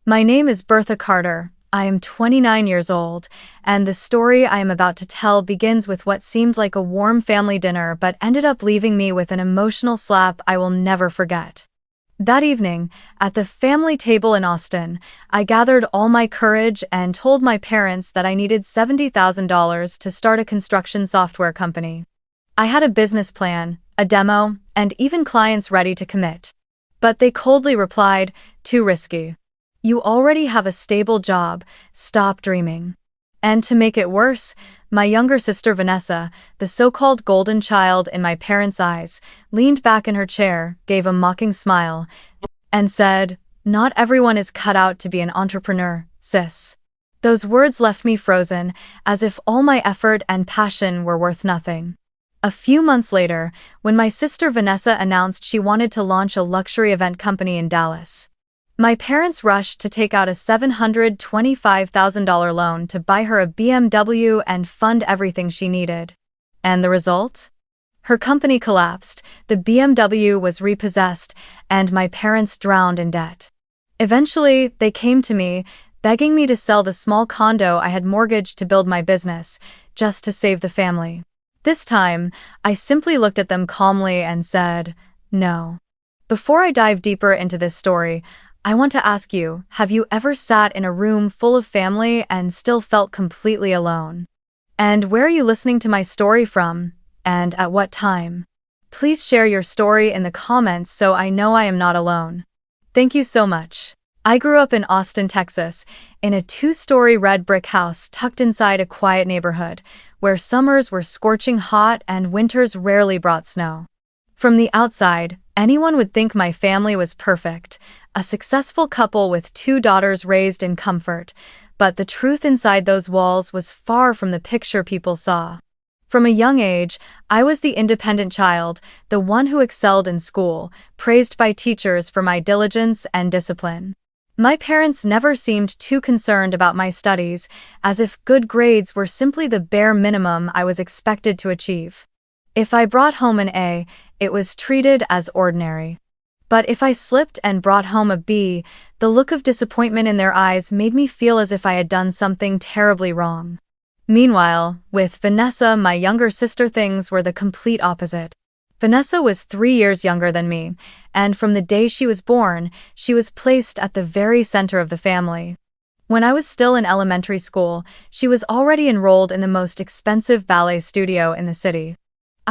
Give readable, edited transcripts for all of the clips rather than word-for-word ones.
My name is Bertha Carter. I am 29 years old, and the story I am about to tell begins with what seemed like a warm family dinner but ended up leaving me with an emotional slap I will never forget. That evening, at the family table in Austin, I gathered all my courage and told my parents that I needed $70,000 to start a construction software company. I had a business plan, a demo, and even clients ready to commit. But they coldly replied, "Too risky. You already have a stable job, stop dreaming." And to make it worse, my younger sister Vanessa, the so-called golden child in my parents' eyes, leaned back in her chair, gave a mocking smile, and said, "Not everyone is cut out to be an entrepreneur, sis." Those words left me frozen, as if all my effort and passion were worth nothing. A few months later, when my sister Vanessa announced she wanted to launch a luxury event company in Dallas, my parents rushed to take out a $725,000 loan to buy her a BMW and fund everything she needed. And the result? Her company collapsed, the BMW was repossessed, and my parents drowned in debt. Eventually, they came to me, begging me to sell the small condo I had mortgaged to build my business, just to save the family. This time, I simply looked at them calmly and said, "No." Before I dive deeper into this story, I want to ask you, have you ever sat in a room full of family and still felt completely alone? And where are you listening to my story from, and at what time? Please share your story in the comments so I know I am not alone. Thank you so much. I grew up in Austin, Texas, in a 2-story red brick house tucked inside a quiet neighborhood, where summers were scorching hot and winters rarely brought snow. From the outside, anyone would think my family was perfect, a successful couple with 2 daughters raised in comfort, but the truth inside those walls was far from the picture people saw. From a young age, I was the independent child, the one who excelled in school, praised by teachers for my diligence and discipline. My parents never seemed too concerned about my studies, as if good grades were simply the bare minimum I was expected to achieve. If I brought home an A, it was treated as ordinary. But if I slipped and brought home a B, the look of disappointment in their eyes made me feel as if I had done something terribly wrong. Meanwhile, with Vanessa, my younger sister, things were the complete opposite. Vanessa was 3 years younger than me, and from the day she was born, she was placed at the very center of the family. When I was still in elementary school, she was already enrolled in the most expensive ballet studio in the city.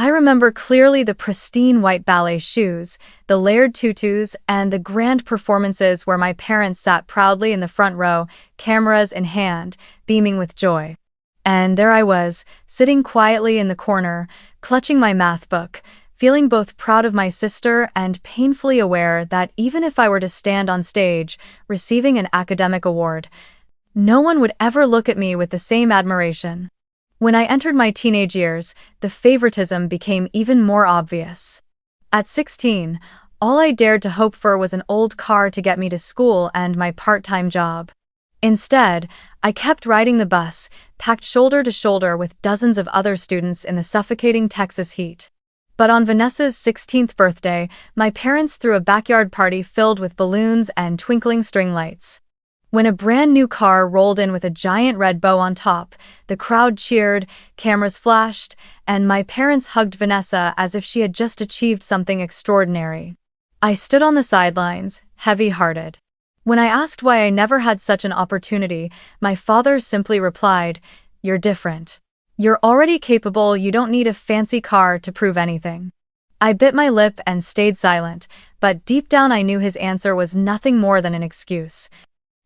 I remember clearly the pristine white ballet shoes, the layered tutus, and the grand performances where my parents sat proudly in the front row, cameras in hand, beaming with joy. And there I was, sitting quietly in the corner, clutching my math book, feeling both proud of my sister and painfully aware that even if I were to stand on stage, receiving an academic award, no one would ever look at me with the same admiration. When I entered my teenage years, the favoritism became even more obvious. At 16, all I dared to hope for was an old car to get me to school and my part-time job. Instead, I kept riding the bus, packed shoulder to shoulder with dozens of other students in the suffocating Texas heat. But on Vanessa's 16th birthday, my parents threw a backyard party filled with balloons and twinkling string lights. When a brand new car rolled in with a giant red bow on top, the crowd cheered, cameras flashed, and my parents hugged Vanessa as if she had just achieved something extraordinary. I stood on the sidelines, heavy-hearted. When I asked why I never had such an opportunity, my father simply replied, "You're different. You're already capable, you don't need a fancy car to prove anything." I bit my lip and stayed silent, but deep down I knew his answer was nothing more than an excuse.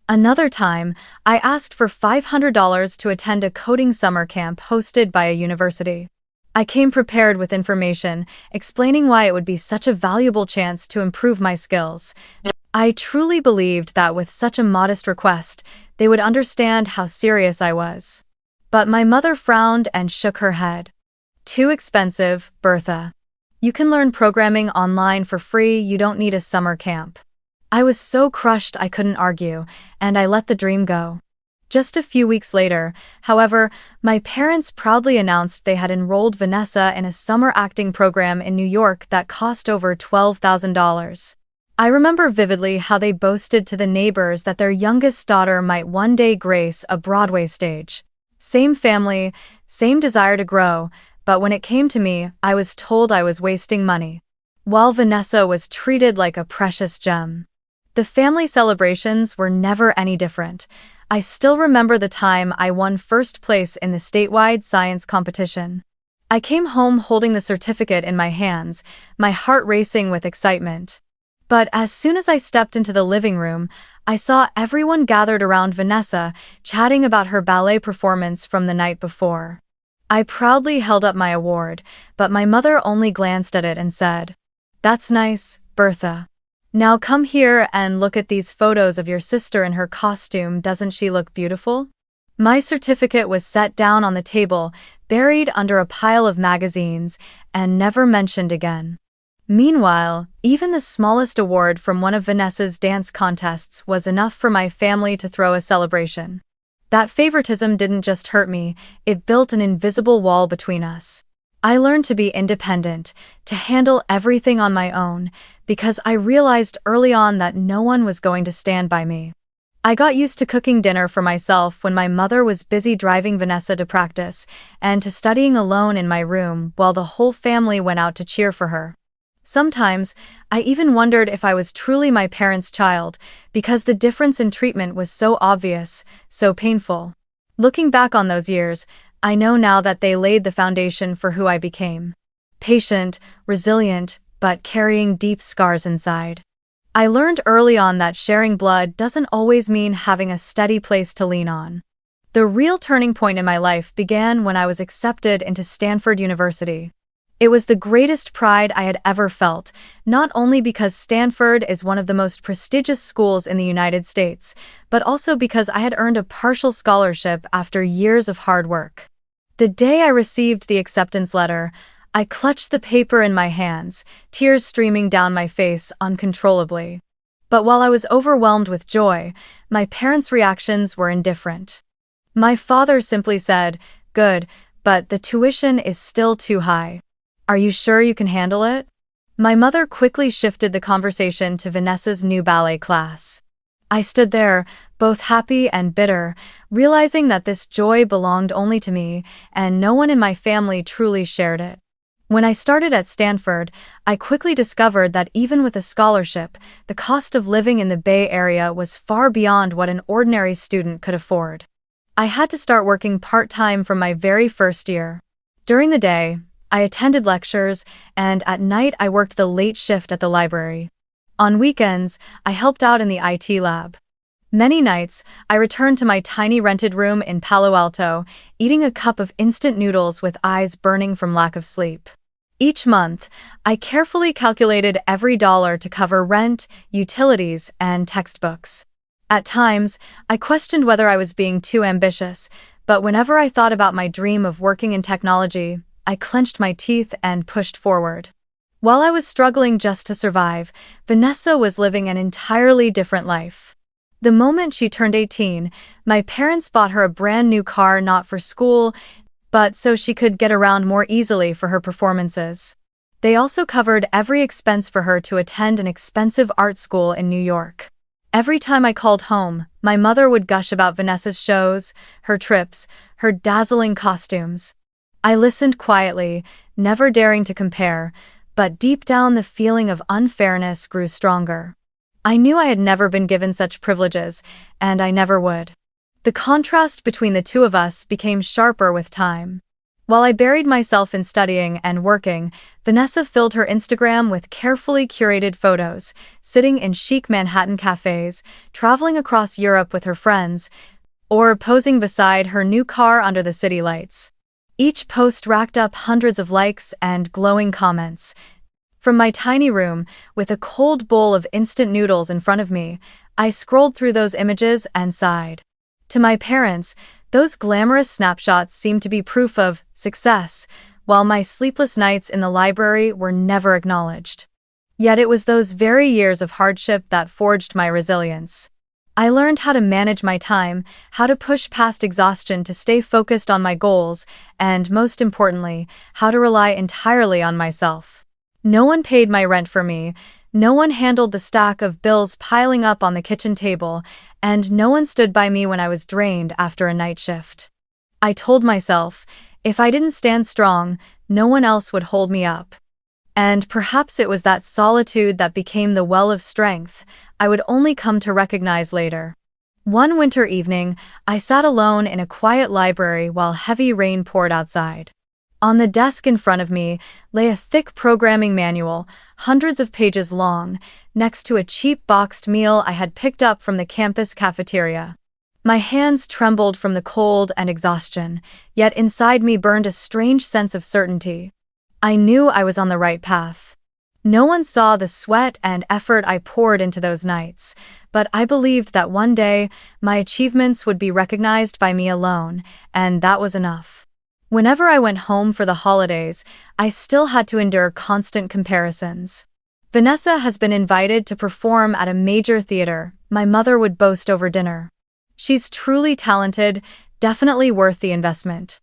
Another time, I asked for $500 to attend a coding summer camp hosted by a university. I came prepared with information, explaining why it would be such a valuable chance to improve my skills. I truly believed that with such a modest request, they would understand how serious I was. But my mother frowned and shook her head. "Too expensive, Bertha. You can learn programming online for free, you don't need a summer camp." I was so crushed I couldn't argue, and I let the dream go. Just a few weeks later, however, my parents proudly announced they had enrolled Vanessa in a summer acting program in New York that cost over $12,000. I remember vividly how they boasted to the neighbors that their youngest daughter might one day grace a Broadway stage. Same family, same desire to grow, but when it came to me, I was told I was wasting money, while Vanessa was treated like a precious gem. The family celebrations were never any different. I still remember the time I won first place in the statewide science competition. I came home holding the certificate in my hands, my heart racing with excitement. But as soon as I stepped into the living room, I saw everyone gathered around Vanessa, chatting about her ballet performance from the night before. I proudly held up my award, but my mother only glanced at it and said, "That's nice, Bertha. Now come here and look at these photos of your sister in her costume. Doesn't she look beautiful?" My certificate was set down on the table, buried under a pile of magazines, and never mentioned again. Meanwhile, even the smallest award from one of Vanessa's dance contests was enough for my family to throw a celebration. That favoritism didn't just hurt me, it built an invisible wall between us. I learned to be independent, to handle everything on my own, because I realized early on that no one was going to stand by me. I got used to cooking dinner for myself when my mother was busy driving Vanessa to practice, and to studying alone in my room while the whole family went out to cheer for her. Sometimes, I even wondered if I was truly my parents' child, because the difference in treatment was so obvious, so painful. Looking back on those years, I know now that they laid the foundation for who I became. Patient, resilient, but carrying deep scars inside. I learned early on that sharing blood doesn't always mean having a steady place to lean on. The real turning point in my life began when I was accepted into Stanford University. It was the greatest pride I had ever felt, not only because Stanford is one of the most prestigious schools in the United States, but also because I had earned a partial scholarship after years of hard work. The day I received the acceptance letter, I clutched the paper in my hands, tears streaming down my face uncontrollably. But while I was overwhelmed with joy, my parents' reactions were indifferent. My father simply said, "Good, but the tuition is still too high. Are you sure you can handle it?" My mother quickly shifted the conversation to Vanessa's new ballet class. I stood there, both happy and bitter, realizing that this joy belonged only to me, and no one in my family truly shared it. When I started at Stanford, I quickly discovered that even with a scholarship, the cost of living in the Bay Area was far beyond what an ordinary student could afford. I had to start working part-time from my very first year. During the day, I attended lectures, and at night I worked the late shift at the library. On weekends, I helped out in the IT lab. Many nights, I returned to my tiny rented room in Palo Alto, eating a cup of instant noodles with eyes burning from lack of sleep. Each month, I carefully calculated every dollar to cover rent, utilities, and textbooks. At times, I questioned whether I was being too ambitious, but whenever I thought about my dream of working in technology, I clenched my teeth and pushed forward. While I was struggling just to survive, Vanessa was living an entirely different life. The moment she turned 18, my parents bought her a brand new car, not for school, but so she could get around more easily for her performances. They also covered every expense for her to attend an expensive art school in New York. Every time I called home, my mother would gush about Vanessa's shows, her trips, her dazzling costumes. I listened quietly, never daring to compare, but deep down the feeling of unfairness grew stronger. I knew I had never been given such privileges, and I never would. The contrast between the two of us became sharper with time. While I buried myself in studying and working, Vanessa filled her Instagram with carefully curated photos, sitting in chic Manhattan cafes, traveling across Europe with her friends, or posing beside her new car under the city lights. Each post racked up hundreds of likes and glowing comments. From my tiny room, with a cold bowl of instant noodles in front of me, I scrolled through those images and sighed. To my parents, those glamorous snapshots seemed to be proof of success, while my sleepless nights in the library were never acknowledged. Yet it was those very years of hardship that forged my resilience. I learned how to manage my time, how to push past exhaustion to stay focused on my goals, and most importantly, how to rely entirely on myself. No one paid my rent for me, No one handled the stack of bills piling up on the kitchen table, and no one stood by me when I was drained after a night shift. I told myself, if I didn't stand strong, no one else would hold me up. And perhaps it was that solitude that became the well of strength I would only come to recognize later. One winter evening, I sat alone in a quiet library while heavy rain poured outside. On the desk in front of me lay a thick programming manual, hundreds of pages long, next to a cheap boxed meal I had picked up from the campus cafeteria. My hands trembled from the cold and exhaustion, yet inside me burned a strange sense of certainty. I knew I was on the right path. No one saw the sweat and effort I poured into those nights, but I believed that one day my achievements would be recognized by me alone, and that was enough. Whenever I went home for the holidays, I still had to endure constant comparisons. Vanessa has been invited to perform at a major theater, my mother would boast over dinner. She's truly talented, definitely worth the investment.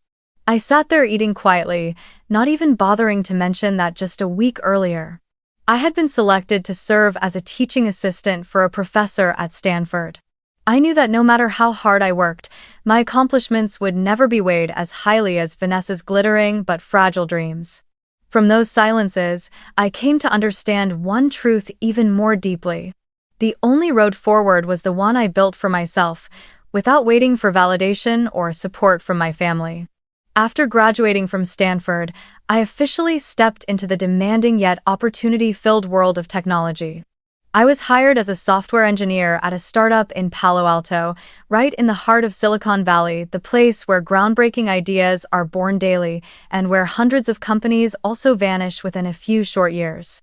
I sat there eating quietly, not even bothering to mention that just a week earlier, I had been selected to serve as a teaching assistant for a professor at Stanford. I knew that no matter how hard I worked, my accomplishments would never be weighed as highly as Vanessa's glittering but fragile dreams. From those silences, I came to understand one truth even more deeply. The only road forward was the one I built for myself, without waiting for validation or support from my family. After graduating from Stanford, I officially stepped into the demanding yet opportunity-filled world of technology. I was hired as a software engineer at a startup in Palo Alto, right in the heart of Silicon Valley, the place where groundbreaking ideas are born daily and where hundreds of companies also vanish within a few short years.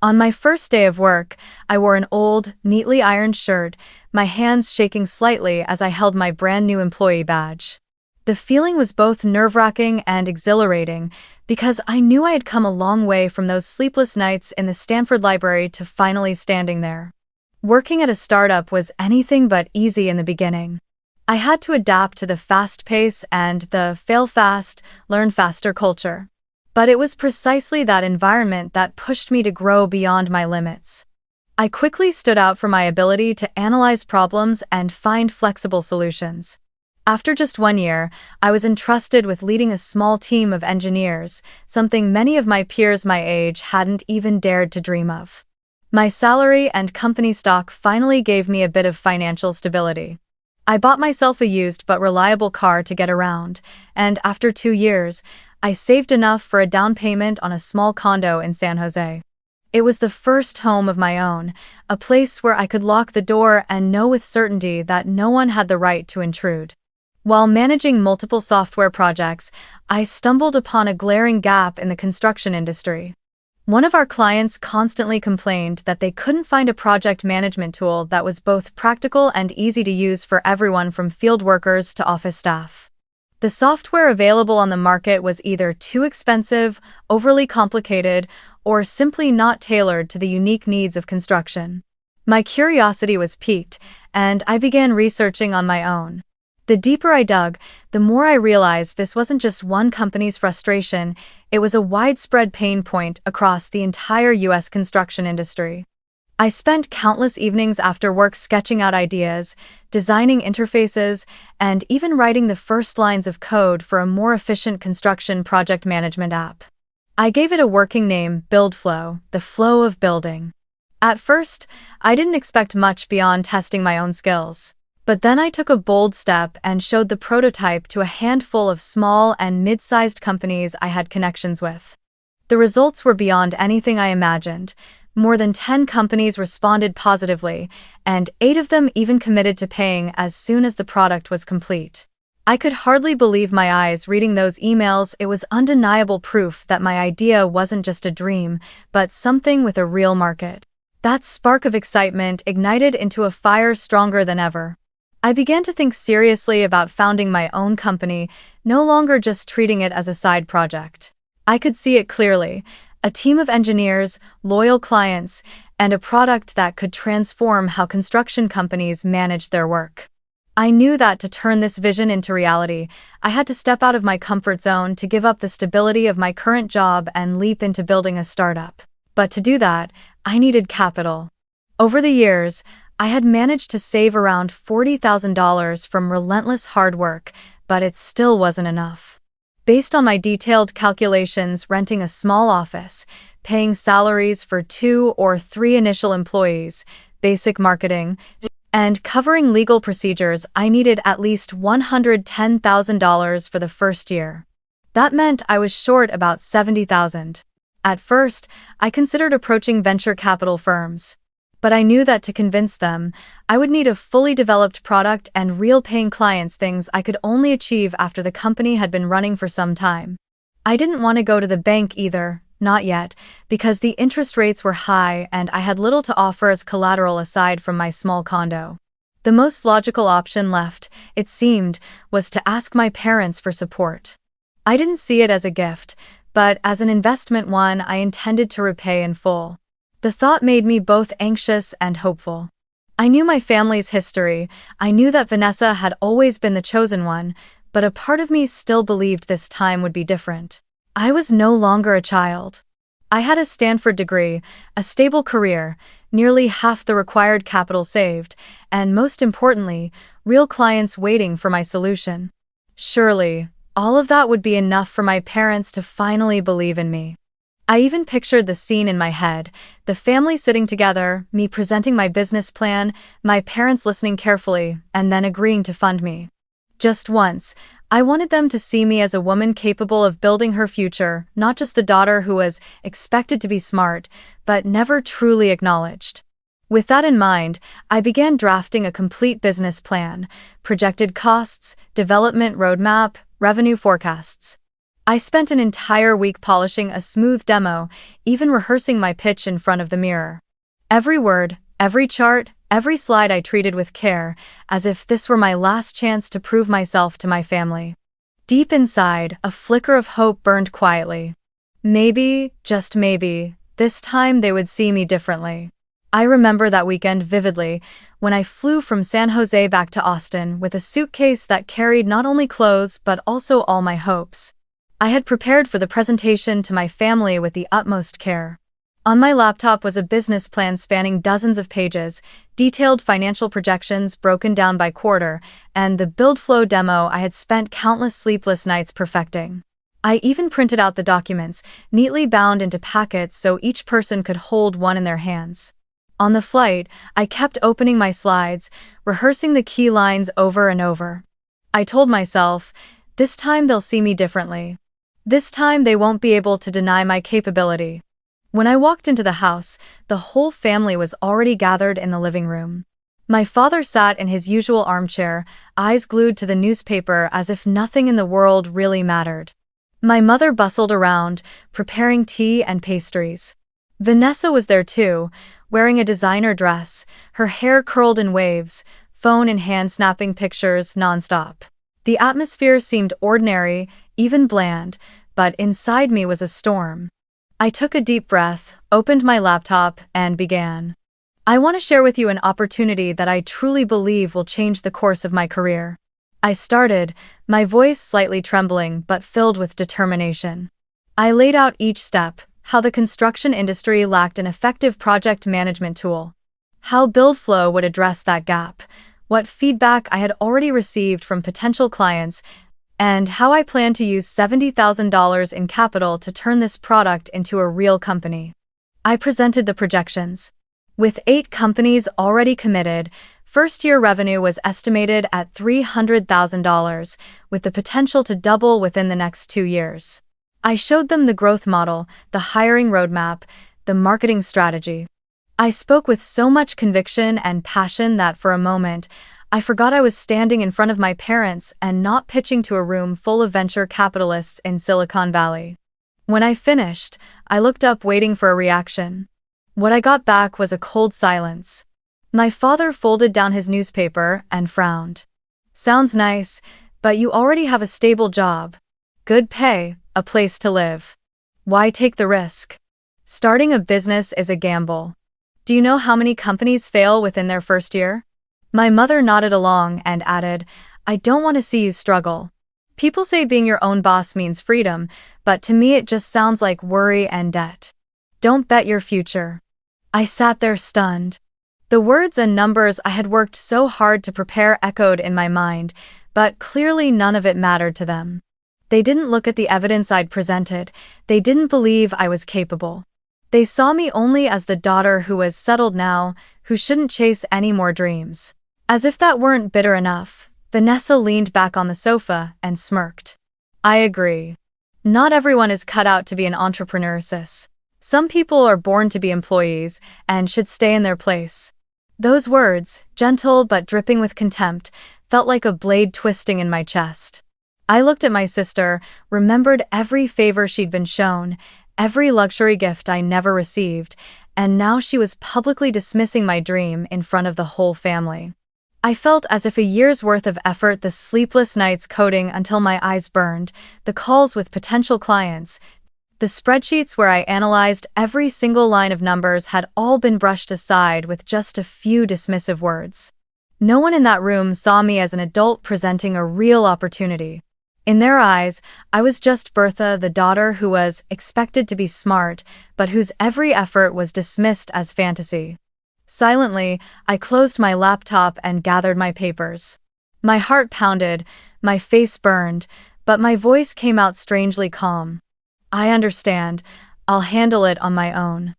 On my first day of work, I wore an old, neatly ironed shirt, my hands shaking slightly as I held my brand new employee badge. The feeling was both nerve-wracking and exhilarating because I knew I had come a long way from those sleepless nights in the Stanford library to finally standing there. Working at a startup was anything but easy in the beginning. I had to adapt to the fast pace and the fail fast, learn faster culture. But it was precisely that environment that pushed me to grow beyond my limits. I quickly stood out for my ability to analyze problems and find flexible solutions. After just 1 year, I was entrusted with leading a small team of engineers, something many of my peers my age hadn't even dared to dream of. My salary and company stock finally gave me a bit of financial stability. I bought myself a used but reliable car to get around, and after 2 years, I saved enough for a down payment on a small condo in San Jose. It was the first home of my own, a place where I could lock the door and know with certainty that no one had the right to intrude. While managing multiple software projects, I stumbled upon a glaring gap in the construction industry. One of our clients constantly complained that they couldn't find a project management tool that was both practical and easy to use for everyone from field workers to office staff. The software available on the market was either too expensive, overly complicated, or simply not tailored to the unique needs of construction. My curiosity was piqued, and I began researching on my own. The deeper I dug, the more I realized this wasn't just one company's frustration, it was a widespread pain point across the entire U.S. construction industry. I spent countless evenings after work sketching out ideas, designing interfaces, and even writing the first lines of code for a more efficient construction project management app. I gave it a working name, BuildFlow, the flow of building. At first, I didn't expect much beyond testing my own skills. But then I took a bold step and showed the prototype to a handful of small and mid-sized companies I had connections with. The results were beyond anything I imagined. More than 10 companies responded positively, and 8 of them even committed to paying as soon as the product was complete. I could hardly believe my eyes reading those emails. It was undeniable proof that my idea wasn't just a dream, but something with a real market. That spark of excitement ignited into a fire stronger than ever. I began to think seriously about founding my own company, no longer just treating it as a side project. I could see it clearly, a team of engineers, loyal clients, and a product that could transform how construction companies managed their work. I knew that to turn this vision into reality, I had to step out of my comfort zone, to give up the stability of my current job and leap into building a startup. But to do that, I needed capital. Over the years, I had managed to save around $40,000 from relentless hard work, but it still wasn't enough. Based on my detailed calculations, renting a small office, paying salaries for 2 or 3 initial employees, basic marketing, and covering legal procedures, I needed at least $110,000 for the first year. That meant I was short about $70,000. At first, I considered approaching venture capital firms. But I knew that to convince them, I would need a fully developed product and real paying clients, things I could only achieve after the company had been running for some time. I didn't want to go to the bank either, not yet, because the interest rates were high and I had little to offer as collateral aside from my small condo. The most logical option left, it seemed, was to ask my parents for support. I didn't see it as a gift, but as an investment, one I intended to repay in full. The thought made me both anxious and hopeful. I knew my family's history. I knew that Vanessa had always been the chosen one, but a part of me still believed this time would be different. I was no longer a child. I had a Stanford degree, a stable career, nearly half the required capital saved, and most importantly, real clients waiting for my solution. Surely, all of that would be enough for my parents to finally believe in me. I even pictured the scene in my head, the family sitting together, me presenting my business plan, my parents listening carefully, and then agreeing to fund me. Just once, I wanted them to see me as a woman capable of building her future, not just the daughter who was expected to be smart, but never truly acknowledged. With that in mind, I began drafting a complete business plan, projected costs, development roadmap, revenue forecasts. I spent an entire week polishing a smooth demo, even rehearsing my pitch in front of the mirror. Every word, every chart, every slide I treated with care, as if this were my last chance to prove myself to my family. Deep inside, a flicker of hope burned quietly. Maybe, just maybe, this time they would see me differently. I remember that weekend vividly, when I flew from San Jose back to Austin with a suitcase that carried not only clothes but also all my hopes. I had prepared for the presentation to my family with the utmost care. On my laptop was a business plan spanning dozens of pages, detailed financial projections broken down by quarter, and the build flow demo I had spent countless sleepless nights perfecting. I even printed out the documents, neatly bound into packets so each person could hold one in their hands. On the flight, I kept opening my slides, rehearsing the key lines over and over. I told myself, this time they'll see me differently. This time they won't be able to deny my capability. When I walked into the house, the whole family was already gathered in the living room. My father sat in his usual armchair, eyes glued to the newspaper as if nothing in the world really mattered. My mother bustled around, preparing tea and pastries. Vanessa was there too, wearing a designer dress, her hair curled in waves, phone in hand snapping pictures nonstop. The atmosphere seemed ordinary, even bland, but inside me was a storm. I took a deep breath, opened my laptop, and began. I want to share with you an opportunity that I truly believe will change the course of my career. I started, my voice slightly trembling but filled with determination. I laid out each step, how the construction industry lacked an effective project management tool, how BuildFlow would address that gap, what feedback I had already received from potential clients, and how I plan to use $70,000 in capital to turn this product into a real company. I presented the projections. With 8 companies already committed, first-year revenue was estimated at $300,000, with the potential to double within the next 2 years. I showed them the growth model, the hiring roadmap, the marketing strategy. I spoke with so much conviction and passion that for a moment, I forgot I was standing in front of my parents and not pitching to a room full of venture capitalists in Silicon Valley. When I finished, I looked up waiting for a reaction. What I got back was a cold silence. My father folded down his newspaper and frowned. Sounds nice, but you already have a stable job. Good pay, a place to live. Why take the risk? Starting a business is a gamble. Do you know how many companies fail within their first year? My mother nodded along and added, I don't want to see you struggle. People say being your own boss means freedom, but to me it just sounds like worry and debt. Don't bet your future. I sat there stunned. The words and numbers I had worked so hard to prepare echoed in my mind, but clearly none of it mattered to them. They didn't look at the evidence I'd presented. They didn't believe I was capable. They saw me only as the daughter who was settled now, who shouldn't chase any more dreams. As if that weren't bitter enough, Vanessa leaned back on the sofa and smirked. I agree. Not everyone is cut out to be an entrepreneur, sis. Some people are born to be employees and should stay in their place. Those words, gentle but dripping with contempt, felt like a blade twisting in my chest. I looked at my sister, remembered every favor she'd been shown, every luxury gift I never received, and now she was publicly dismissing my dream in front of the whole family. I felt as if a year's worth of effort, the sleepless nights coding until my eyes burned, the calls with potential clients, the spreadsheets where I analyzed every single line of numbers had all been brushed aside with just a few dismissive words. No one in that room saw me as an adult presenting a real opportunity. In their eyes, I was just Bertha, the daughter who was expected to be smart, but whose every effort was dismissed as fantasy. Silently, I closed my laptop and gathered my papers. My heart pounded, my face burned, but my voice came out strangely calm. I understand. I'll handle it on my own.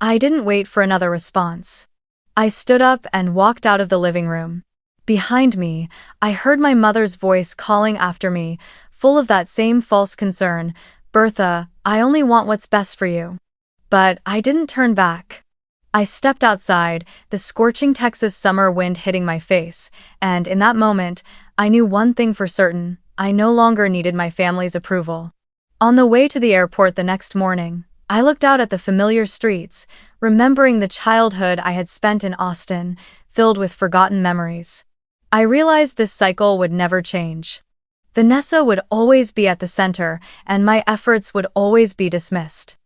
I didn't wait for another response. I stood up and walked out of the living room. Behind me, I heard my mother's voice calling after me, full of that same false concern. Bertha, I only want what's best for you. But I didn't turn back. I stepped outside, the scorching Texas summer wind hitting my face, and in that moment, I knew one thing for certain: I no longer needed my family's approval. On the way to the airport the next morning, I looked out at the familiar streets, remembering the childhood I had spent in Austin, filled with forgotten memories. I realized this cycle would never change. Vanessa would always be at the center, and my efforts would always be dismissed.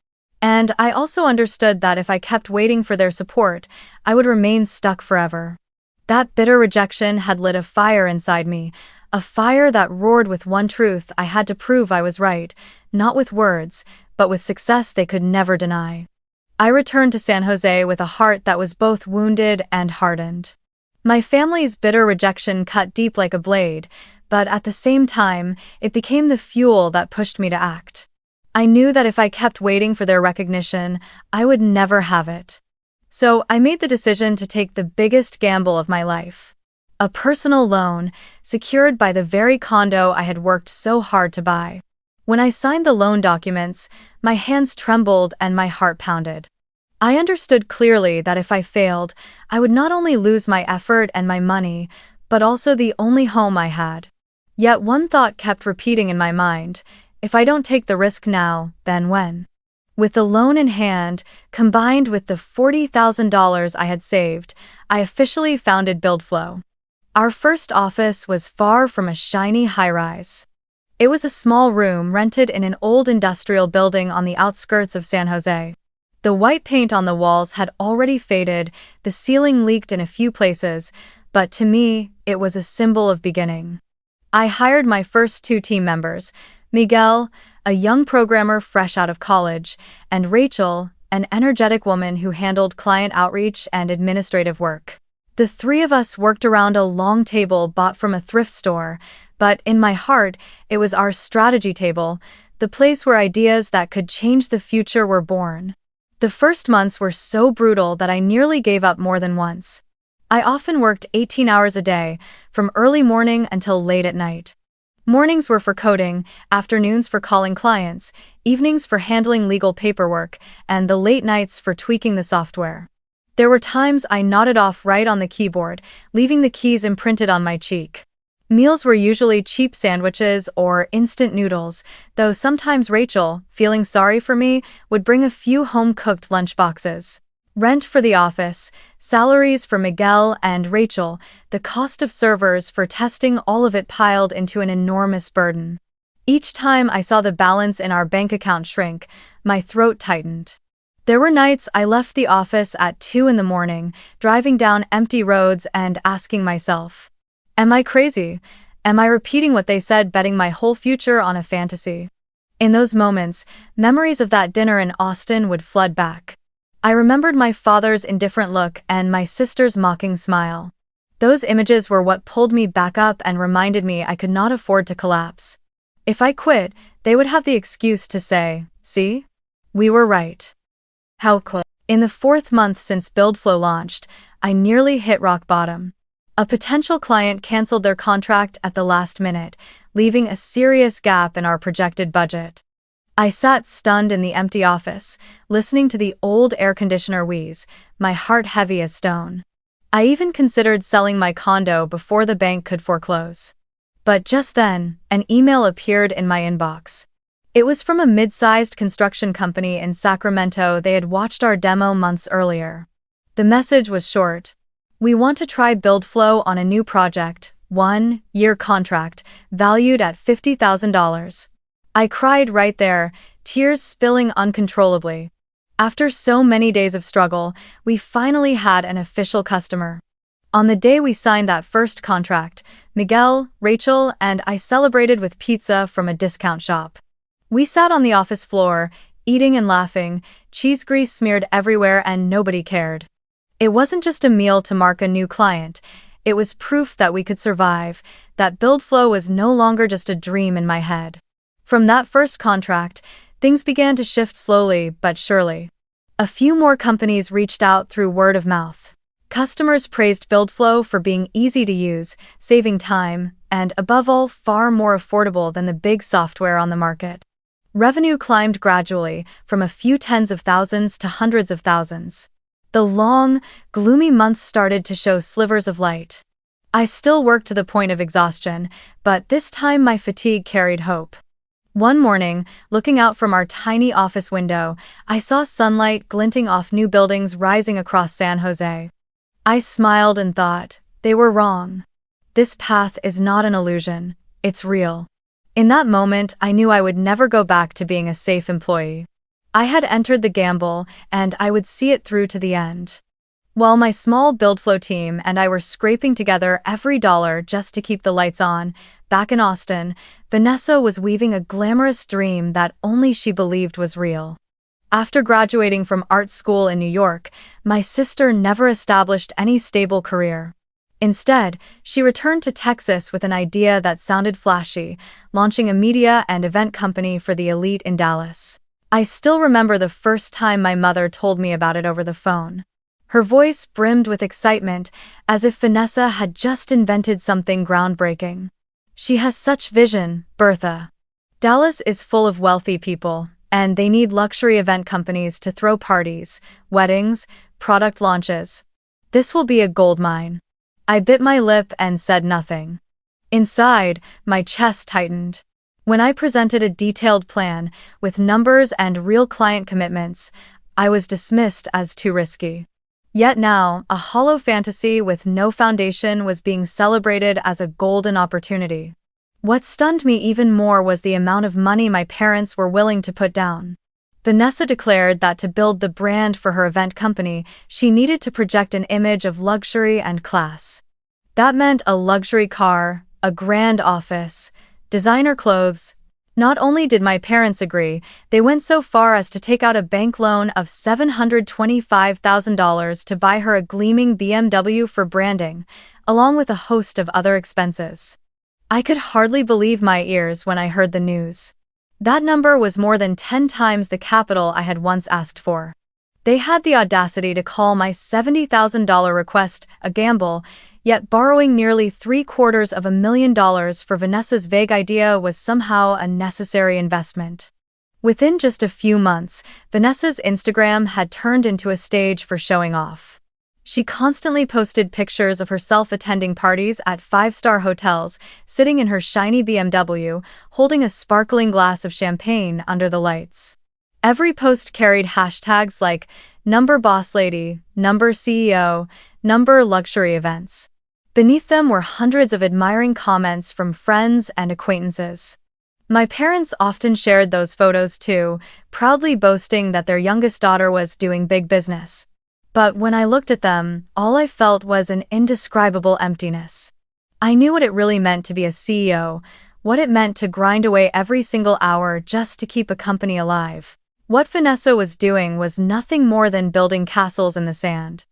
And I also understood that if I kept waiting for their support, I would remain stuck forever. That bitter rejection had lit a fire inside me, a fire that roared with one truth: I had to prove I was right, not with words, but with success they could never deny. I returned to San Jose with a heart that was both wounded and hardened. My family's bitter rejection cut deep like a blade, but at the same time, it became the fuel that pushed me to act. I knew that if I kept waiting for their recognition, I would never have it. So I made the decision to take the biggest gamble of my life. A personal loan, secured by the very condo I had worked so hard to buy. When I signed the loan documents, my hands trembled and my heart pounded. I understood clearly that if I failed, I would not only lose my effort and my money, but also the only home I had. Yet one thought kept repeating in my mind: if I don't take the risk now, then when? With the loan in hand, combined with the $40,000 I had saved, I officially founded BuildFlow. Our first office was far from a shiny high-rise. It was a small room rented in an old industrial building on the outskirts of San Jose. The white paint on the walls had already faded, the ceiling leaked in a few places, but to me, it was a symbol of beginning. I hired my first 2 team members, Miguel, a young programmer fresh out of college, and Rachel, an energetic woman who handled client outreach and administrative work. The 3 of us worked around a long table bought from a thrift store, but in my heart, it was our strategy table, the place where ideas that could change the future were born. The first months were so brutal that I nearly gave up more than once. I often worked 18 hours a day, from early morning until late at night. Mornings were for coding, afternoons for calling clients, evenings for handling legal paperwork, and the late nights for tweaking the software. There were times I nodded off right on the keyboard, leaving the keys imprinted on my cheek. Meals were usually cheap sandwiches or instant noodles, though sometimes Rachel, feeling sorry for me, would bring a few home-cooked lunchboxes. Rent for the office, salaries for Miguel and Rachel, the cost of servers for testing, all of it piled into an enormous burden. Each time I saw the balance in our bank account shrink, my throat tightened. There were nights I left the office at 2 in the morning, driving down empty roads and asking myself, am I crazy? Am I repeating what they said, betting my whole future on a fantasy? In those moments, memories of that dinner in Austin would flood back. I remembered my father's indifferent look and my sister's mocking smile. Those images were what pulled me back up and reminded me I could not afford to collapse. If I quit, they would have the excuse to say, "See? We were right." How could? In the 4th month since BuildFlow launched, I nearly hit rock bottom. A potential client canceled their contract at the last minute, leaving a serious gap in our projected budget. I sat stunned in the empty office, listening to the old air conditioner wheeze, my heart heavy as stone. I even considered selling my condo before the bank could foreclose. But just then, an email appeared in my inbox. It was from a mid-sized construction company in Sacramento. They had watched our demo months earlier. The message was short. "We want to try BuildFlow on a new project, 1-year contract, valued at $50,000. I cried right there, tears spilling uncontrollably. After so many days of struggle, we finally had an official customer. On the day we signed that first contract, Miguel, Rachel, and I celebrated with pizza from a discount shop. We sat on the office floor, eating and laughing, cheese grease smeared everywhere, and nobody cared. It wasn't just a meal to mark a new client. It was proof that we could survive, that BuildFlow was no longer just a dream in my head. From that first contract, things began to shift slowly but surely. A few more companies reached out through word of mouth. Customers praised BuildFlow for being easy to use, saving time, and above all, far more affordable than the big software on the market. Revenue climbed gradually, from a few tens of thousands to hundreds of thousands. The long, gloomy months started to show slivers of light. I still worked to the point of exhaustion, but this time my fatigue carried hope. One morning, looking out from our tiny office window, I saw sunlight glinting off new buildings rising across San Jose. I smiled and thought, they were wrong. This path is not an illusion, it's real. In that moment, I knew I would never go back to being a safe employee. I had entered the gamble, and I would see it through to the end. While my small BuildFlow team and I were scraping together every dollar just to keep the lights on, back in Austin, Vanessa was weaving a glamorous dream that only she believed was real. After graduating from art school in New York, my sister never established any stable career. Instead, she returned to Texas with an idea that sounded flashy, launching a media and event company for the elite in Dallas. I still remember the first time my mother told me about it over the phone. Her voice brimmed with excitement, as if Vanessa had just invented something groundbreaking. "She has such vision, Bertha. Dallas is full of wealthy people, and they need luxury event companies to throw parties, weddings, product launches. This will be a goldmine." I bit my lip and said nothing. Inside, my chest tightened. When I presented a detailed plan, with numbers and real client commitments, I was dismissed as too risky. Yet now, a hollow fantasy with no foundation was being celebrated as a golden opportunity. What stunned me even more was the amount of money my parents were willing to put down. Vanessa declared that to build the brand for her event company, she needed to project an image of luxury and class. That meant a luxury car, a grand office, designer clothes. Not only did my parents agree, they went so far as to take out a bank loan of $725,000 to buy her a gleaming BMW for branding, along with a host of other expenses. I could hardly believe my ears when I heard the news. That number was more than 10 times the capital I had once asked for. They had the audacity to call my $70,000 request a gamble, yet borrowing nearly $750,000 for Vanessa's vague idea was somehow a necessary investment. Within just a few months, Vanessa's Instagram had turned into a stage for showing off. She constantly posted pictures of herself attending parties at five-star hotels, sitting in her shiny BMW, holding a sparkling glass of champagne under the lights. Every post carried hashtags like #BossLady, #CEO, #luxury-events. Beneath them were hundreds of admiring comments from friends and acquaintances. My parents often shared those photos too, proudly boasting that their youngest daughter was doing big business. But when I looked at them, all I felt was an indescribable emptiness. I knew what it really meant to be a CEO, what it meant to grind away every single hour just to keep a company alive. What Vanessa was doing was nothing more than building castles in the sand.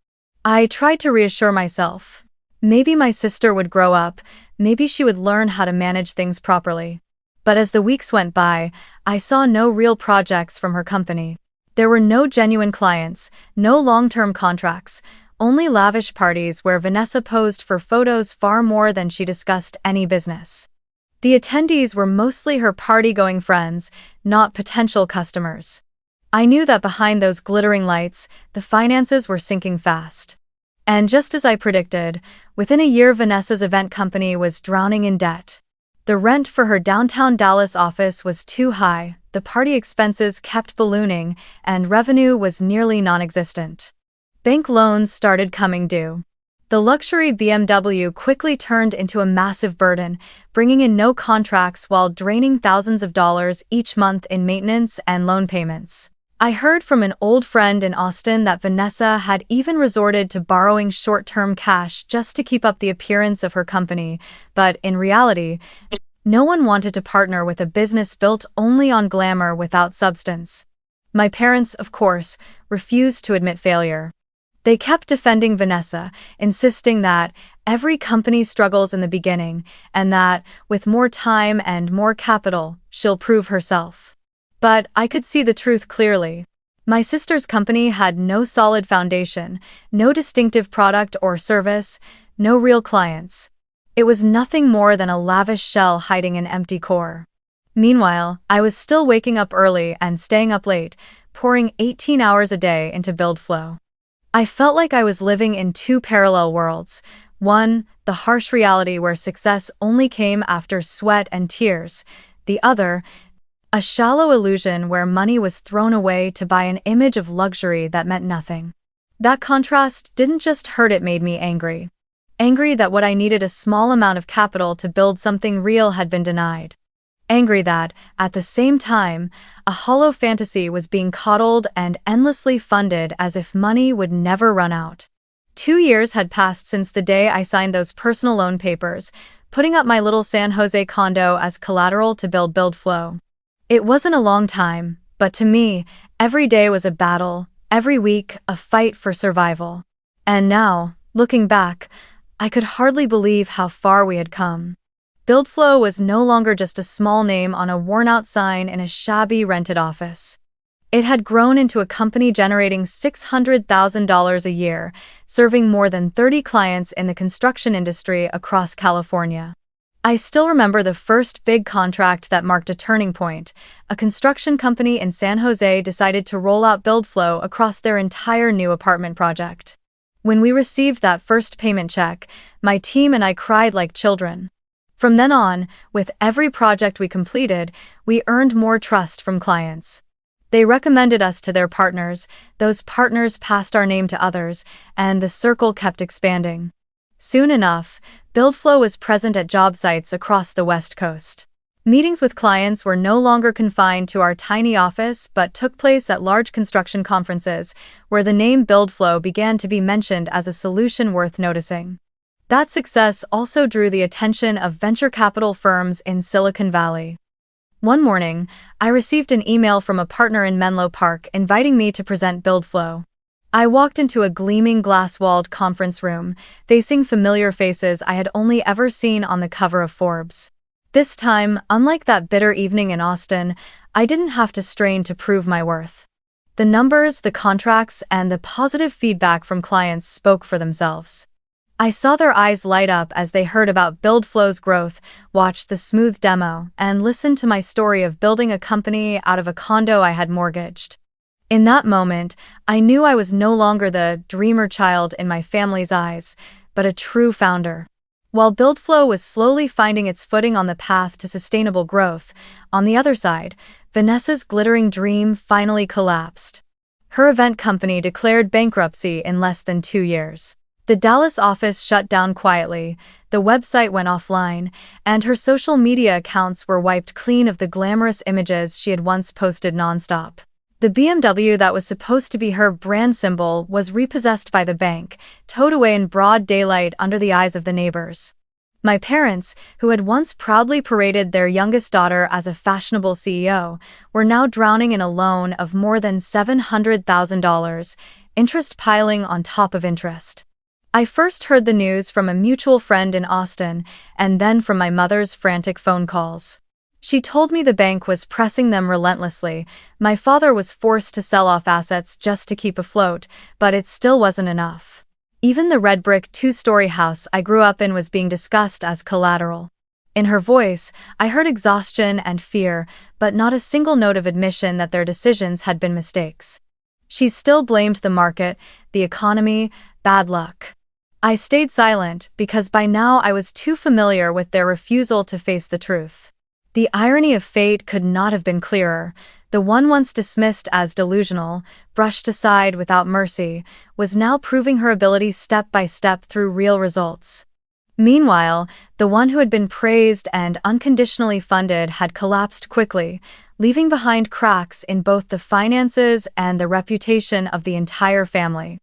I tried to reassure myself. Maybe my sister would grow up, maybe she would learn how to manage things properly. But as the weeks went by, I saw no real projects from her company. There were no genuine clients, no long-term contracts, only lavish parties where Vanessa posed for photos far more than she discussed any business. The attendees were mostly her party-going friends, not potential customers. I knew that behind those glittering lights, the finances were sinking fast. And just as I predicted, within a year Vanessa's event company was drowning in debt. The rent for her downtown Dallas office was too high, the party expenses kept ballooning, and revenue was nearly non-existent. Bank loans started coming due. The luxury BMW quickly turned into a massive burden, bringing in no contracts while draining thousands of dollars each month in maintenance and loan payments. I heard from an old friend in Austin that Vanessa had even resorted to borrowing short-term cash just to keep up the appearance of her company, but in reality, no one wanted to partner with a business built only on glamour without substance. My parents, of course, refused to admit failure. They kept defending Vanessa, insisting that every company struggles in the beginning, and that, with more time and more capital, she'll prove herself. But I could see the truth clearly. My sister's company had no solid foundation, no distinctive product or service, no real clients. It was nothing more than a lavish shell hiding an empty core. Meanwhile, I was still waking up early and staying up late, pouring 18 hours a day into BuildFlow. I felt like I was living in two parallel worlds. One, the harsh reality where success only came after sweat and tears. The other, a shallow illusion where money was thrown away to buy an image of luxury that meant nothing. That contrast didn't just hurt, it made me angry. Angry that what I needed, a small amount of capital to build something real, had been denied. Angry that, at the same time, a hollow fantasy was being coddled and endlessly funded as if money would never run out. 2 years had passed since the day I signed those personal loan papers, putting up my little San Jose condo as collateral to build BuildFlow. It wasn't a long time, but to me, every day was a battle, every week a fight for survival. And now, looking back, I could hardly believe how far we had come. BuildFlow was no longer just a small name on a worn-out sign in a shabby rented office. It had grown into a company generating $600,000 a year, serving more than 30 clients in the construction industry across California. I still remember the first big contract that marked a turning point. A construction company in San Jose decided to roll out BuildFlow across their entire new apartment project. When we received that first payment check, my team and I cried like children. From then on, with every project we completed, we earned more trust from clients. They recommended us to their partners, those partners passed our name to others, and the circle kept expanding. Soon enough, BuildFlow was present at job sites across the West Coast. Meetings with clients were no longer confined to our tiny office but took place at large construction conferences, where the name BuildFlow began to be mentioned as a solution worth noticing. That success also drew the attention of venture capital firms in Silicon Valley. One morning, I received an email from a partner in Menlo Park inviting me to present BuildFlow. I walked into a gleaming glass-walled conference room, facing familiar faces I had only ever seen on the cover of Forbes. This time, unlike that bitter evening in Austin, I didn't have to strain to prove my worth. The numbers, the contracts, and the positive feedback from clients spoke for themselves. I saw their eyes light up as they heard about BuildFlow's growth, watched the smooth demo, and listened to my story of building a company out of a condo I had mortgaged. In that moment, I knew I was no longer the dreamer child in my family's eyes, but a true founder. While BuildFlow was slowly finding its footing on the path to sustainable growth, on the other side, Vanessa's glittering dream finally collapsed. Her event company declared bankruptcy in less than 2 years. The Dallas office shut down quietly, the website went offline, and her social media accounts were wiped clean of the glamorous images she had once posted nonstop. The BMW that was supposed to be her brand symbol was repossessed by the bank, towed away in broad daylight under the eyes of the neighbors. My parents, who had once proudly paraded their youngest daughter as a fashionable CEO, were now drowning in a loan of more than $700,000, interest piling on top of interest. I first heard the news from a mutual friend in Austin, and then from my mother's frantic phone calls. She told me the bank was pressing them relentlessly. My father was forced to sell off assets just to keep afloat, but it still wasn't enough. Even the red brick two-story house I grew up in was being discussed as collateral. In her voice, I heard exhaustion and fear, but not a single note of admission that their decisions had been mistakes. She still blamed the market, the economy, bad luck. I stayed silent because by now I was too familiar with their refusal to face the truth. The irony of fate could not have been clearer. The one once dismissed as delusional, brushed aside without mercy, was now proving her ability step by step through real results. Meanwhile, the one who had been praised and unconditionally funded had collapsed quickly, leaving behind cracks in both the finances and the reputation of the entire family.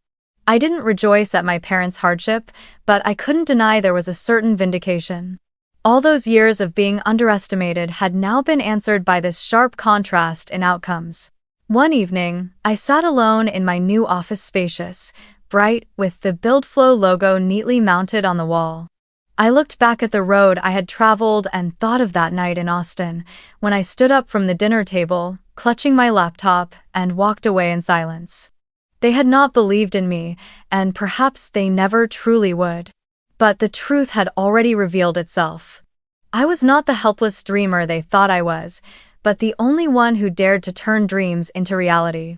I didn't rejoice at my parents' hardship, but I couldn't deny there was a certain vindication. All those years of being underestimated had now been answered by this sharp contrast in outcomes. One evening, I sat alone in my new office, spacious, bright, with the BuildFlow logo neatly mounted on the wall. I looked back at the road I had traveled and thought of that night in Austin, when I stood up from the dinner table, clutching my laptop, and walked away in silence. They had not believed in me, and perhaps they never truly would. But the truth had already revealed itself. I was not the helpless dreamer they thought I was, but the only one who dared to turn dreams into reality.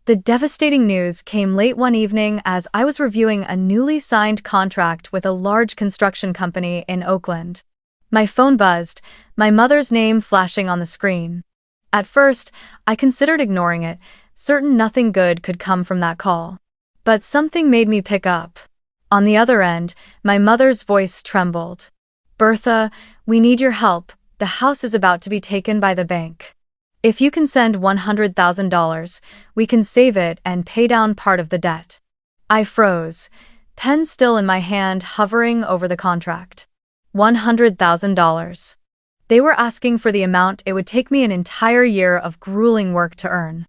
The devastating news came late one evening as I was reviewing a newly signed contract with a large construction company in Oakland. My phone buzzed, my mother's name flashing on the screen. At first, I considered ignoring it, certain nothing good could come from that call. But something made me pick up. On the other end, my mother's voice trembled. "Bertha, we need your help. The house is about to be taken by the bank. If you can send $100,000, we can save it and pay down part of the debt." I froze, pen still in my hand hovering over the contract. $100,000. They were asking for the amount it would take me an entire year of grueling work to earn.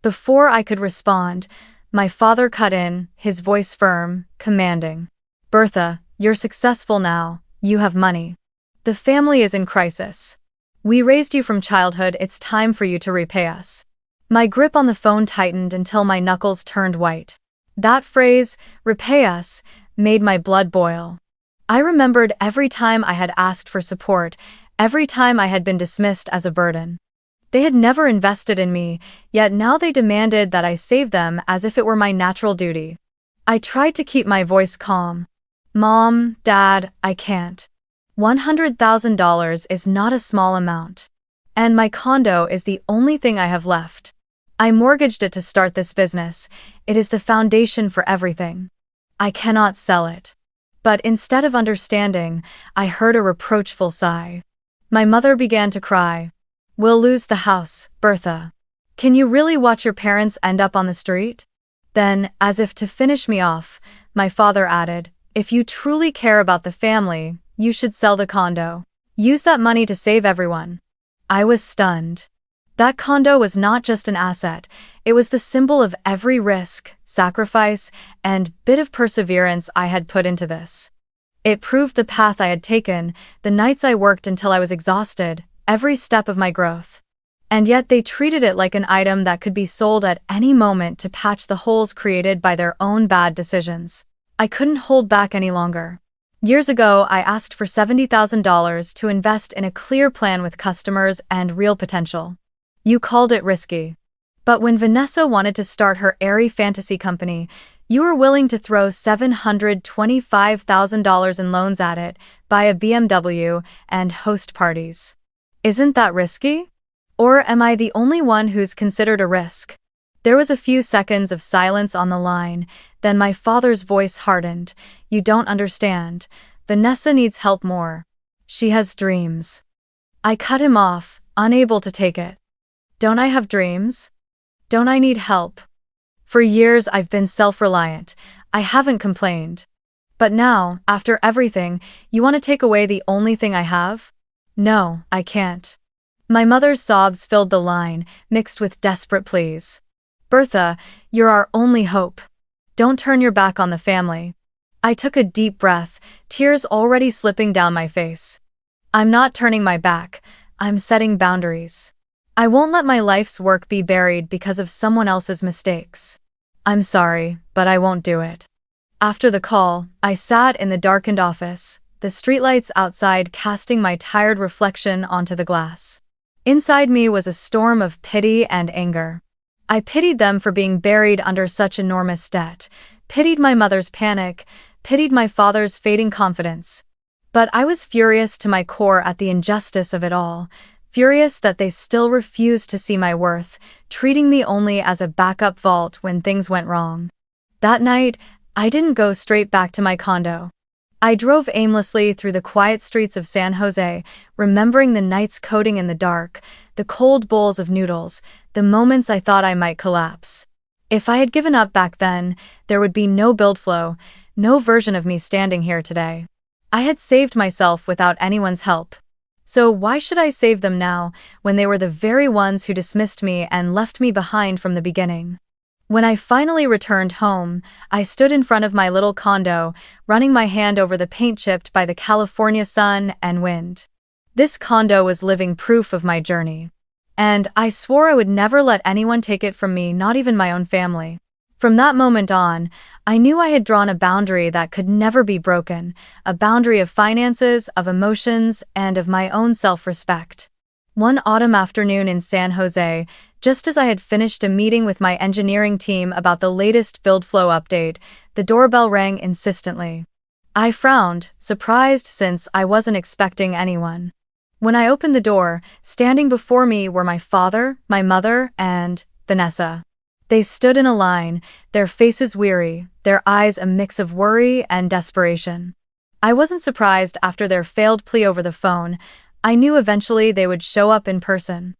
Before I could respond, my father cut in, his voice firm, commanding. "Bertha, you're successful now, you have money. The family is in crisis. We raised you from childhood, it's time for you to repay us." My grip on the phone tightened until my knuckles turned white. That phrase, repay us, made my blood boil. I remembered every time I had asked for support, every time I had been dismissed as a burden. They had never invested in me, yet now they demanded that I save them as if it were my natural duty. I tried to keep my voice calm. "Mom, Dad, I can't. $100,000 is not a small amount. And my condo is the only thing I have left. I mortgaged it to start this business. It is the foundation for everything. I cannot sell it." But instead of understanding, I heard a reproachful sigh. My mother began to cry. "We'll lose the house, Bertha. Can you really watch your parents end up on the street?" Then, as if to finish me off, my father added, "If you truly care about the family, you should sell the condo. Use that money to save everyone." I was stunned. That condo was not just an asset, it was the symbol of every risk, sacrifice, and bit of perseverance I had put into this. It proved the path I had taken, the nights I worked until I was exhausted, every step of my growth. And yet they treated it like an item that could be sold at any moment to patch the holes created by their own bad decisions. I couldn't hold back any longer. Years ago, I asked for $70,000 to invest in a clear plan with customers and real potential. You called it risky. But when Vanessa wanted to start her airy fantasy company, you were willing to throw $725,000 in loans at it, buy a BMW, and host parties. Isn't that risky? Or am I the only one who's considered a risk? There was a few seconds of silence on the line, then my father's voice hardened. "You don't understand. Vanessa needs help more. She has dreams." I cut him off, unable to take it. Don't I have dreams? Don't I need help? For years I've been self-reliant. I haven't complained. But now, after everything, you want to take away the only thing I have? No, I can't. My mother's sobs filled the line, mixed with desperate pleas. Bertha, you're our only hope. Don't turn your back on the family. I took a deep breath, tears already slipping down my face. I'm not turning my back, I'm setting boundaries. I won't let my life's work be buried because of someone else's mistakes. I'm sorry, but I won't do it. After the call, I sat in the darkened office, the streetlights outside casting my tired reflection onto the glass. Inside me was a storm of pity and anger. I pitied them for being buried under such enormous debt, pitied my mother's panic, pitied my father's fading confidence. But I was furious to my core at the injustice of it all, furious that they still refused to see my worth, treating me only as a backup vault when things went wrong. That night, I didn't go straight back to my condo. I drove aimlessly through the quiet streets of San Jose, remembering the nights coding in the dark, the cold bowls of noodles, the moments I thought I might collapse. If I had given up back then, there would be no BuildFlow, no version of me standing here today. I had saved myself without anyone's help. So why should I save them now, when they were the very ones who dismissed me and left me behind from the beginning? When I finally returned home, I stood in front of my little condo, running my hand over the paint chipped by the California sun and wind. This condo was living proof of my journey. And I swore I would never let anyone take it from me, not even my own family. From that moment on, I knew I had drawn a boundary that could never be broken, a boundary of finances, of emotions, and of my own self-respect. One autumn afternoon in San Jose, just as I had finished a meeting with my engineering team about the latest BuildFlow update, the doorbell rang insistently. I frowned, surprised since I wasn't expecting anyone. When I opened the door, standing before me were my father, my mother, and Vanessa. They stood in a line, their faces weary, their eyes a mix of worry and desperation. I wasn't surprised after their failed plea over the phone. I knew eventually they would show up in person.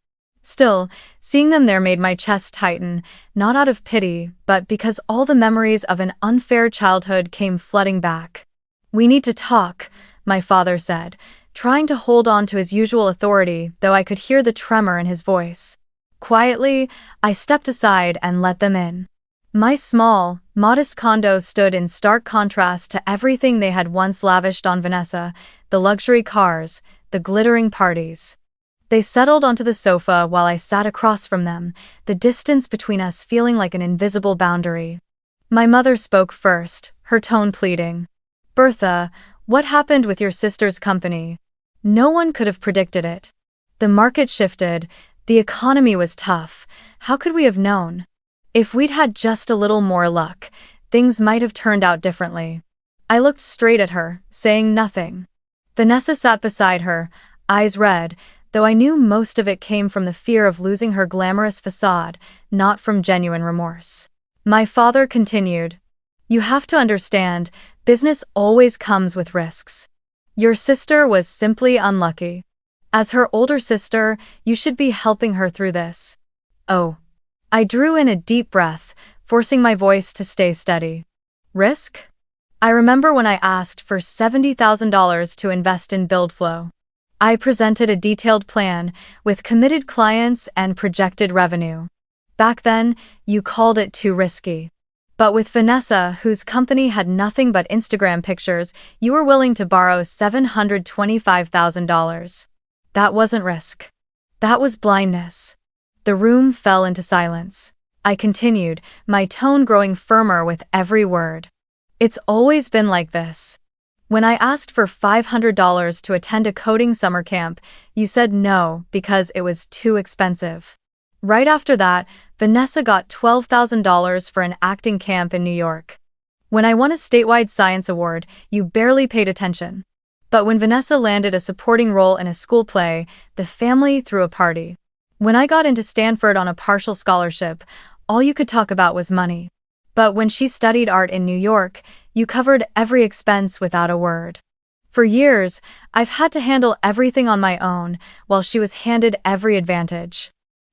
Still, seeing them there made my chest tighten, not out of pity, but because all the memories of an unfair childhood came flooding back. "We need to talk," my father said, trying to hold on to his usual authority, though I could hear the tremor in his voice. Quietly, I stepped aside and let them in. My small, modest condo stood in stark contrast to everything they had once lavished on Vanessa, the luxury cars, the glittering parties. They settled onto the sofa while I sat across from them, the distance between us feeling like an invisible boundary. My mother spoke first, her tone pleading. "Bertha, what happened with your sister's company? No one could have predicted it. The market shifted, the economy was tough. How could we have known? If we'd had just a little more luck, things might have turned out differently." I looked straight at her, saying nothing. Vanessa sat beside her, eyes red, though I knew most of it came from the fear of losing her glamorous facade, not from genuine remorse. My father continued, "You have to understand, business always comes with risks. Your sister was simply unlucky. As her older sister, you should be helping her through this." "Oh." I drew in a deep breath, forcing my voice to stay steady. "Risk?" I remember when I asked for $70,000 to invest in BuildFlow. I presented a detailed plan, with committed clients and projected revenue. Back then, you called it too risky. But with Vanessa, whose company had nothing but Instagram pictures, you were willing to borrow $725,000. That wasn't risk. That was blindness. The room fell into silence. I continued, my tone growing firmer with every word. "It's always been like this. When I asked for $500 to attend a coding summer camp, you said no because it was too expensive. Right after that, Vanessa got $12,000 for an acting camp in New York. When I won a statewide science award, you barely paid attention. But when Vanessa landed a supporting role in a school play, the family threw a party. When I got into Stanford on a partial scholarship, all you could talk about was money. But when she studied art in New York, you covered every expense without a word. For years, I've had to handle everything on my own, while she was handed every advantage.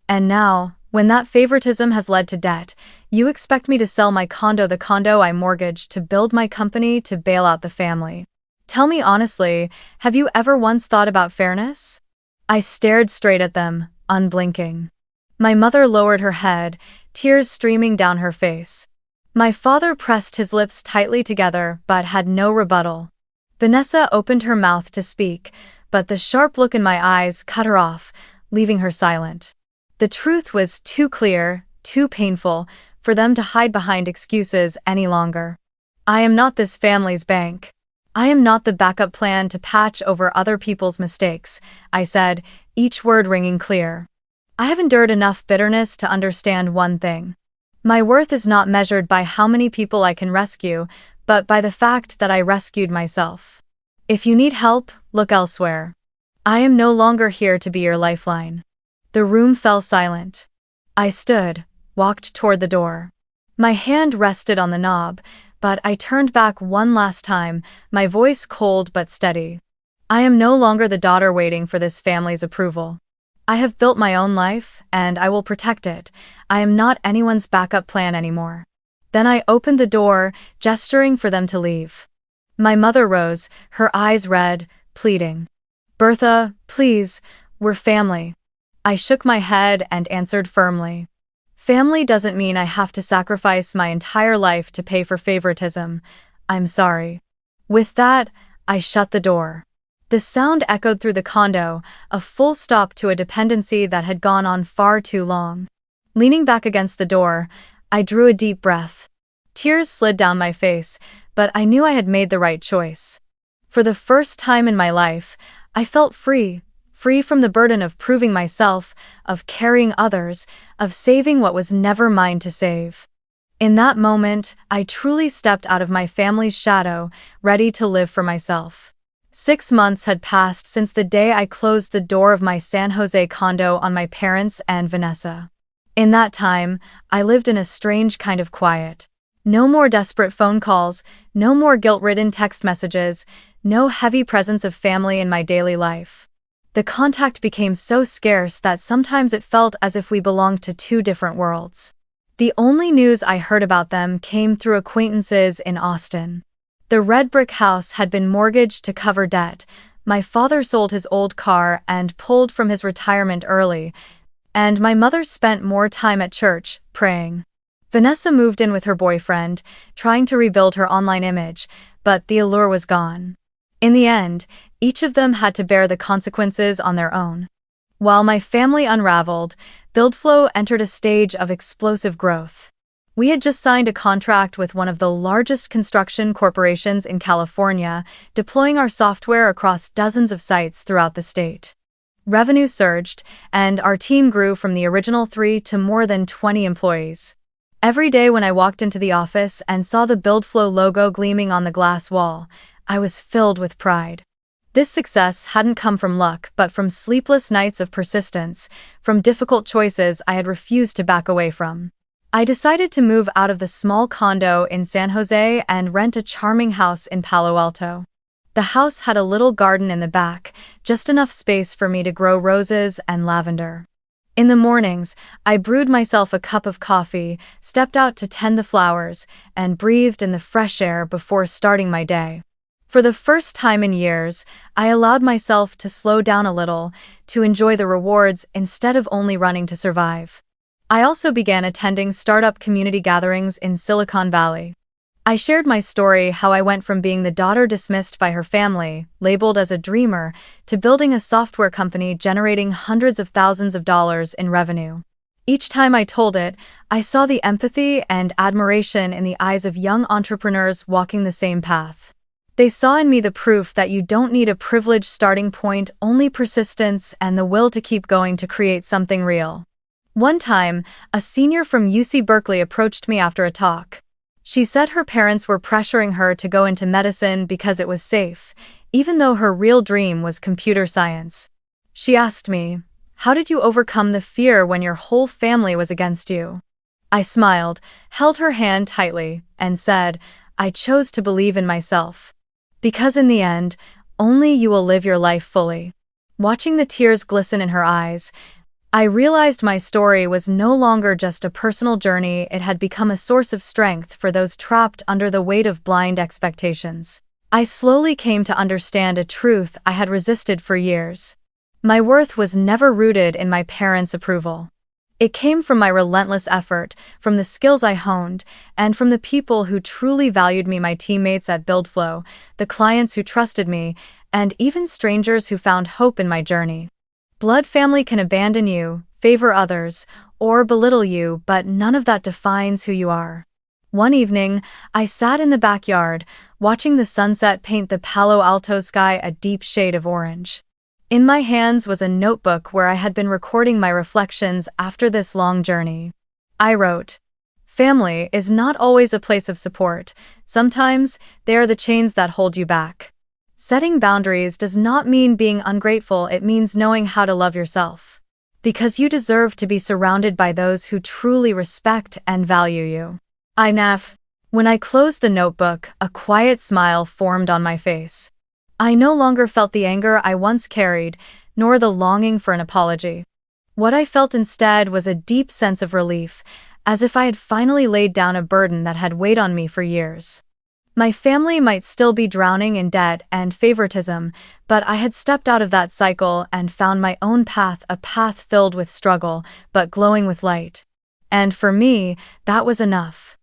And now, When that favoritism has led to debt, you expect me to sell my condo, the condo I mortgaged, to build my company, to bail out the family. Tell me honestly, have you ever once thought about fairness? I stared straight at them, unblinking. My mother lowered her head, tears streaming down her face. My father pressed his lips tightly together but had no rebuttal. Vanessa opened her mouth to speak, but the sharp look in my eyes cut her off, leaving her silent. The truth was too clear, too painful, for them to hide behind excuses any longer. I am not this family's bank. I am not the backup plan to patch over other people's mistakes, I said, each word ringing clear. I have endured enough bitterness to understand one thing. My worth is not measured by how many people I can rescue, but by the fact that I rescued myself. If you need help, look elsewhere. I am no longer here to be your lifeline. The room fell silent. I stood, walked toward the door. My hand rested on the knob, but I turned back one last time, my voice cold but steady. I am no longer the daughter waiting for this family's approval. I have built my own life, and I will protect it. I am not anyone's backup plan anymore. Then I opened the door, gesturing for them to leave. My mother rose, her eyes red, pleading. Bertha, please, we're family. I shook my head and answered firmly. Family doesn't mean I have to sacrifice my entire life to pay for favoritism. I'm sorry. With that, I shut the door. The sound echoed through the condo, a full stop to a dependency that had gone on far too long. Leaning back against the door, I drew a deep breath. Tears slid down my face, but I knew I had made the right choice. For the first time in my life, I felt free from the burden of proving myself, of carrying others, of saving what was never mine to save. In that moment, I truly stepped out of my family's shadow, ready to live for myself. 6 months had passed since the day I closed the door of my San Jose condo on my parents and Vanessa. In that time, I lived in a strange kind of quiet. No more desperate phone calls, no more guilt-ridden text messages, no heavy presence of family in my daily life. The contact became so scarce that sometimes it felt as if we belonged to two different worlds. The only news I heard about them came through acquaintances in Austin. The red brick house had been mortgaged to cover debt, my father sold his old car and pulled from his retirement early, and my mother spent more time at church, praying. Vanessa moved in with her boyfriend, trying to rebuild her online image, but the allure was gone. In the end, each of them had to bear the consequences on their own. While my family unraveled, BuildFlow entered a stage of explosive growth. We had just signed a contract with one of the largest construction corporations in California, deploying our software across dozens of sites throughout the state. Revenue surged, and our team grew from the original 3 to more than 20 employees. Every day when I walked into the office and saw the BuildFlow logo gleaming on the glass wall, I was filled with pride. This success hadn't come from luck, but from sleepless nights of persistence, from difficult choices I had refused to back away from. I decided to move out of the small condo in San Jose and rent a charming house in Palo Alto. The house had a little garden in the back, just enough space for me to grow roses and lavender. In the mornings, I brewed myself a cup of coffee, stepped out to tend the flowers, and breathed in the fresh air before starting my day. For the first time in years, I allowed myself to slow down a little, to enjoy the rewards instead of only running to survive. I also began attending startup community gatherings in Silicon Valley. I shared my story, how I went from being the daughter dismissed by her family, labeled as a dreamer, to building a software company generating hundreds of thousands of dollars in revenue. Each time I told it, I saw the empathy and admiration in the eyes of young entrepreneurs walking the same path. They saw in me the proof that you don't need a privileged starting point, only persistence and the will to keep going to create something real. One time, a senior from UC Berkeley approached me after a talk. She said her parents were pressuring her to go into medicine because it was safe, even though her real dream was computer science. She asked me, "How did you overcome the fear when your whole family was against you?" I smiled, held her hand tightly, and said, "I chose to believe in myself. Because in the end, only you will live your life fully." Watching the tears glisten in her eyes, I realized my story was no longer just a personal journey, it had become a source of strength for those trapped under the weight of blind expectations. I slowly came to understand a truth I had resisted for years. My worth was never rooted in my parents' approval. It came from my relentless effort, from the skills I honed, and from the people who truly valued me, my teammates at BuildFlow, the clients who trusted me, and even strangers who found hope in my journey. Blood family can abandon you, favor others, or belittle you, but none of that defines who you are. One evening, I sat in the backyard, watching the sunset paint the Palo Alto sky a deep shade of orange. In my hands was a notebook where I had been recording my reflections after this long journey. I wrote, "Family is not always a place of support. Sometimes they are the chains that hold you back. Setting boundaries does not mean being ungrateful, it means knowing how to love yourself. Because you deserve to be surrounded by those who truly respect and value you." When I closed the notebook, a quiet smile formed on my face. I no longer felt the anger I once carried, nor the longing for an apology. What I felt instead was a deep sense of relief, as if I had finally laid down a burden that had weighed on me for years. My family might still be drowning in debt and favoritism, but I had stepped out of that cycle and found my own path, a path filled with struggle, but glowing with light. And for me, that was enough.